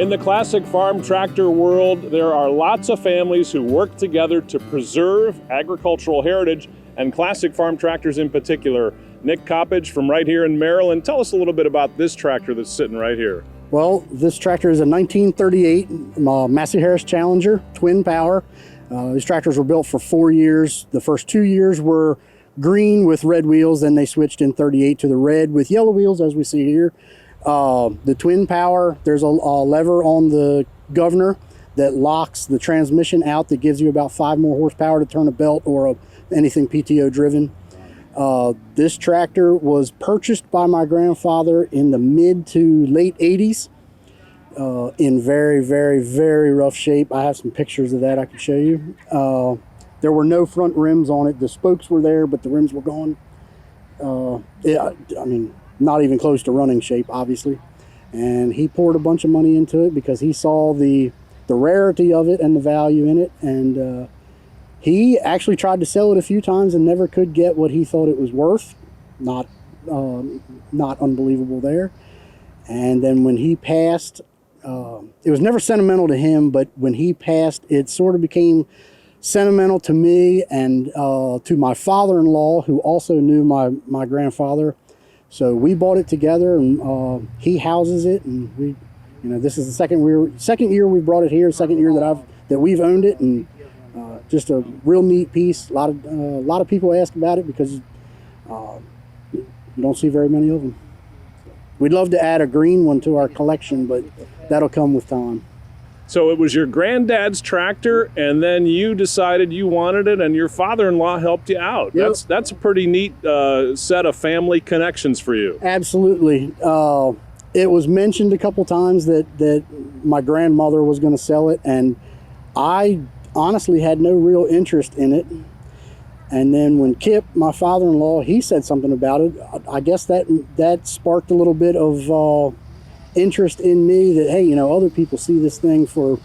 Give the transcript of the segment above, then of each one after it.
In the classic farm tractor world, there are lots of families who work together to preserve agricultural heritage and classic farm tractors in particular. Nick Coppage from right here in Maryland, tell us a little bit about this tractor that's sitting right here. Well, this tractor is a 1938 Massey Harris Challenger, twin power. These tractors were built for 4 years. The first 2 years were green with red wheels, then they switched in 38 to the red with yellow wheels, as we see here. The twin power, there's a lever on the governor that locks the transmission out that gives you about 5 more horsepower to turn a belt or anything PTO driven. This tractor was purchased by my grandfather in the mid to late 80s in very, very, very rough shape. I have some pictures of that I can show you. There were no front rims on it. The spokes were there, but the rims were gone. I mean, not even close to running shape, obviously. And he poured a bunch of money into it because he saw the rarity of it and the value in it. And he actually tried to sell it a few times and never could get what he thought it was worth. Not unbelievable there. And then when he passed, it was never sentimental to him, but when he passed, it sort of became sentimental to me and to my father-in-law, who also knew my grandfather. So we bought it together, and he houses it, and we, this is the second year we brought it here, second year that we've owned it, and just a real neat piece. A lot of people ask about it because you don't see very many of them. We'd love to add a green one to our collection, but that'll come with time. So it was your granddad's tractor, and then you decided you wanted it, and your father-in-law helped you out. Yep. That's a pretty neat set of family connections for you. Absolutely. It was mentioned a couple times that my grandmother was going to sell it, and I honestly had no real interest in it. And then when Kip, my father-in-law, he said something about it, I guess that sparked a little bit of interest in me that, hey, other people see this thing for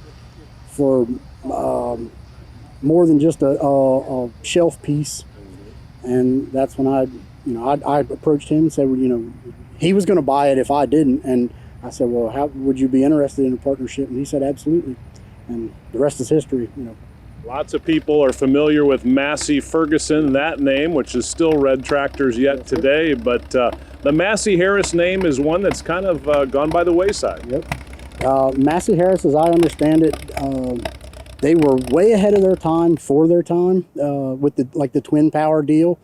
more than just a shelf piece. And that's when I approached him and said, well, he was going to buy it if I didn't. And I said, well, how would you be interested in a partnership? And he said, absolutely. And the rest is history. Lots of people are familiar with Massey Ferguson, that name, which is still Red Tractors yet today, but the Massey Harris name is one that's kind of gone by the wayside. Yep. Massey Harris, as I understand it, they were way ahead of their time for their time with the twin power deal.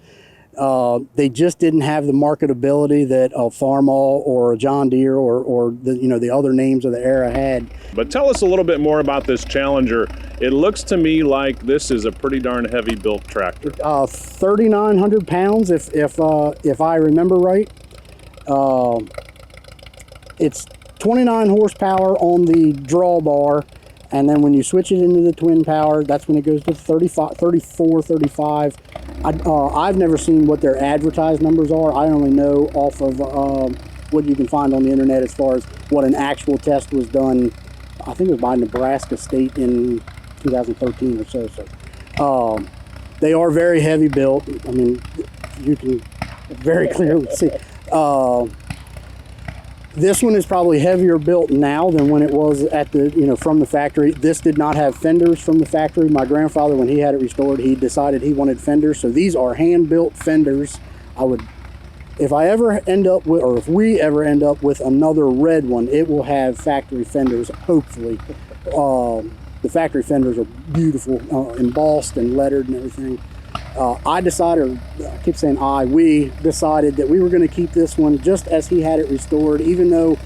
They just didn't have the marketability that a Farmall or a John Deere or the other names of the era had. But tell us a little bit more about this Challenger. It looks to me like this is a pretty darn heavy built tractor. 3,900 pounds, if I remember right. It's 29 horsepower on the drawbar, and then when you switch it into the twin power, that's when it goes to 34, 35. I've never seen what their advertised numbers are. I only know off of what you can find on the internet as far as what an actual test was done. I think it was by Nebraska State in 2013 or so. So they are very heavy built. I mean, you can very clearly see. This one is probably heavier built now than when it was at from the factory. This did not have fenders from the factory. My grandfather, when he had it restored, he decided he wanted fenders. So these are hand-built fenders. If we ever end up with another red one, it will have factory fenders, hopefully. The factory fenders are beautiful, embossed and lettered and everything. We decided that we were going to keep this one just as he had it restored, even though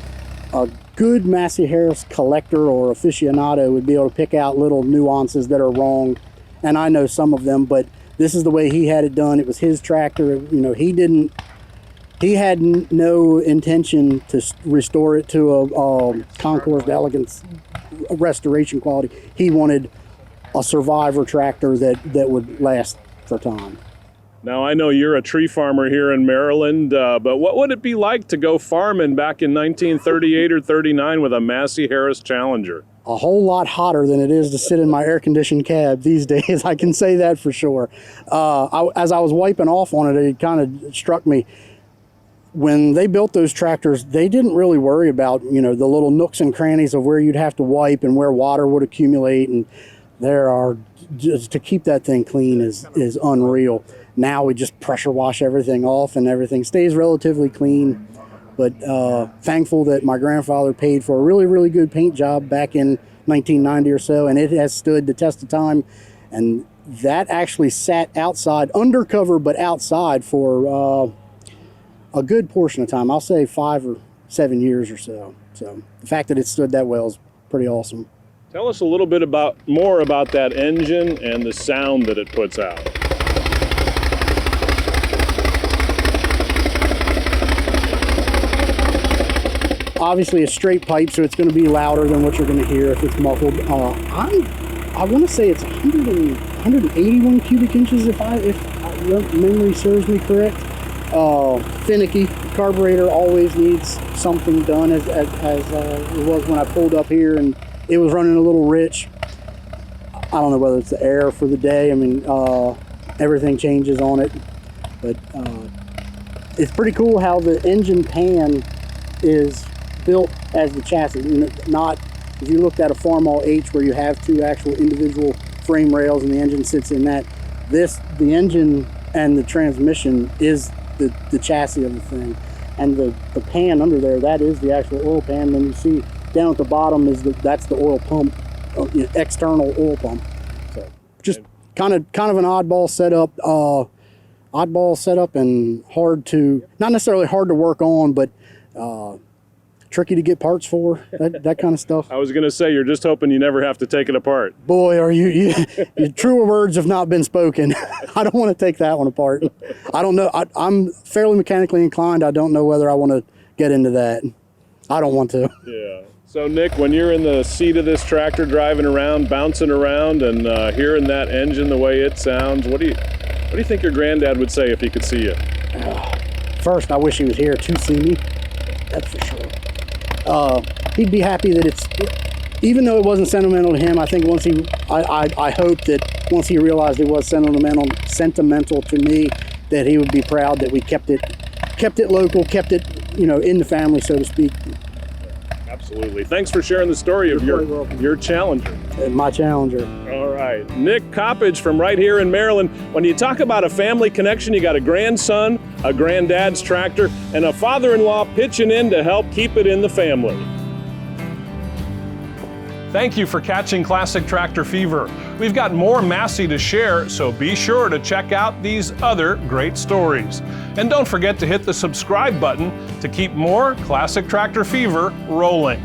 a good Massey Harris collector or aficionado would be able to pick out little nuances that are wrong, and I know some of them, but this is the way he had it done. It was his tractor. He had no intention to restore it to a concours d'elegance restoration quality. He wanted a survivor tractor that would last for time. Now, I know you're a tree farmer here in Maryland, but what would it be like to go farming back in 1938 or 39 with a Massey Harris Challenger? A whole lot hotter than it is to sit in my air-conditioned cab these days. I can say that for sure. As I was wiping off on it, it kind of struck me. when they built those tractors, they didn't really worry about, the little nooks and crannies of where you'd have to wipe and where water would accumulate. And just to keep that thing clean is unreal. Now we just pressure wash everything off and everything stays relatively clean. But thankful that my grandfather paid for a really, really good paint job back in 1990 or so, and it has stood the test of time. And that actually sat outside, undercover, but outside for a good portion of time. I'll say 5 or 7 years or so. So the fact that it stood that well is pretty awesome. Tell us a little bit more about that engine and the sound that it puts out. Obviously a straight pipe, so it's going to be louder than what you're going to hear if it's muffled. I want to say it's 181 cubic inches if memory serves me correct. Finicky. The carburetor always needs something done, as it was when I pulled up here, and it was running a little rich. I don't know whether it's the air for the day. I mean, everything changes on it, but it's pretty cool how the engine pan is built as the chassis. Not if you looked at a Farmall H where you have 2 actual individual frame rails and the engine sits in that. The engine and the transmission is the chassis of the thing, and the pan under there, that is the actual oil pan. Then you see down at the bottom that's the oil pump, external oil pump. So just kind of an oddball setup, and not necessarily hard to work on, but tricky to get parts for, that kind of stuff. I was going to say, you're just hoping you never have to take it apart. Boy, are you truer words have not been spoken. I don't want to take that one apart. I don't know. I'm fairly mechanically inclined. I don't know whether I want to get into that. I don't want to. Yeah. So Nick, when you're in the seat of this tractor driving around, bouncing around, and hearing that engine the way it sounds, what do you think your granddad would say if he could see you? First, I wish he was here to see me. That's for sure. He'd be happy that even though it wasn't sentimental to him, I think I hope that once he realized it was sentimental to me, that he would be proud that we kept it local, kept it, in the family, so to speak. Absolutely. Thanks for sharing the story of your Challenger. My Challenger. All right. Nick Coppage from right here in Maryland. When you talk about a family connection, you got a grandson, a granddad's tractor, and a father-in-law pitching in to help keep it in the family. Thank you for catching Classic Tractor Fever. We've got more Massey to share, so be sure to check out these other great stories. And don't forget to hit the subscribe button to keep more Classic Tractor Fever rolling.